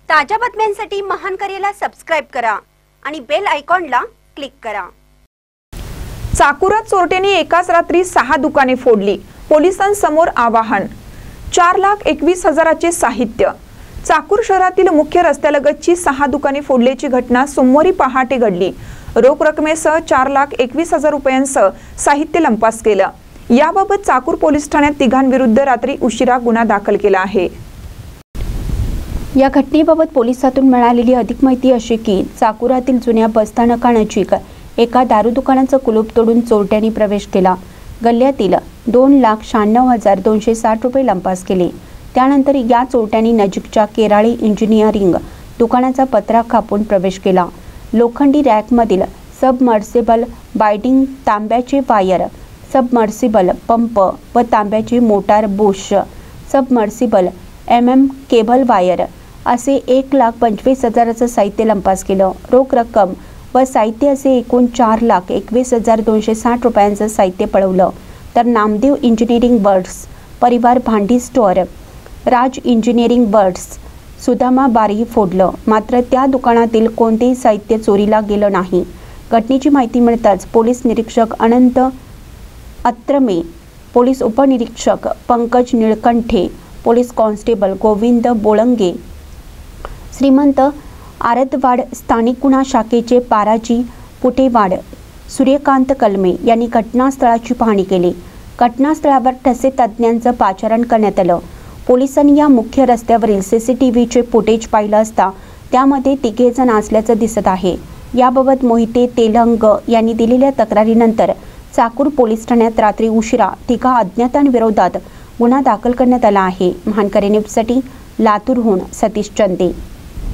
ताज्या बातम्यांसाठी महान करेला सबस्क्राइब करा आणि बेल आयकॉनला क्लिक करा। चाकुरात चोरट्यांनी एकाच रात्री 6 दुकाने फोडली, पोलिसांसमोर आवाहन। 4,21,000चे साहित्य। चाकूर शहरातील मुख्य रस्त्यालगतची 6 दुकाने फोडल्याची घटना सोमवारी पहाटे घडली। रोख रकमेसह 4,21,000 रुपयांसह साहित्य लंपास केलं। याबाबत चाकूर पोलीस ठाण्यात तिघांविरुद्ध रात्री उशिरा गुन्हा दाखल केला आहे। या घटनेबाबत पोलिसातून मिळालेली अधिक माहिती अशी की चाकुरातील जुन्या बसस्थानकानजीक एका दारू दुकानाचं कुलूप तोडून चोरट्यांनी प्रवेश केला। गल्ल्यातील 2,96,260 रुपये लंपास केले। त्यानंतर या चोरट्यांनी नजीकच्या केराळी इंजिनिअरिंग दुकानाचा पत्रा कापून प्रवेश केला। लोखंडी रॅकमधील सबमर्सिबल बाइंडिंग, तांब्याचे वायर, सबमर्सिबल पंप व तांब्याची motor Bush, submersible cable wire असे 1,25,000चं साहित्य लंपास केलं। रोख रक्कम व साहित्य असे एकूण 4,21,260 रुपयांचं साहित्य पळवलं। तर नामदेव इंजिनिअरिंग वर्क्स, परिवार भांडी स्टोअर, राज इंजिनिअरिंग वर्क्स, सुदामा बारही फोडलं। मात्र त्या दुकानातील कोणतेही साहित्य चोरीला गेलं नाही। घटनेची माहिती मिळताच पोलीस निरीक्षक अनंत अत्रमे, पोलीस उपनिरीक्षक पंकज निळकंठे, पोलीस कॉन्स्टेबल गोविंद बोळंगे, श्रीमंत आरदवाड स्थानिक गुन्हा शाखेचे पाराजी पुटेवाड, सूर्यकांत कलमे यांनी घटनास्थळाची पाहणी केली। घटनास्थळावर ठसे तज्ज्ञांचं पाचारण करण्यात आलं। पोलिसांनी या मुख्य रस्त्यावरील CCTVचे फुटेज पाहिलं असता त्यामध्ये 3 जण असल्याचं दिसत आहे। याबाबत मोहिते तेलंग यांनी दिलेल्या तक्रारीनंतर चाकूर पोलीस ठाण्यात रात्री उशिरा 3 अज्ञातांविरोधात गुन्हा दाखल करण्यात आला आहे। महान करे न्यूजसाठी लातूरहून सतीश चंदे।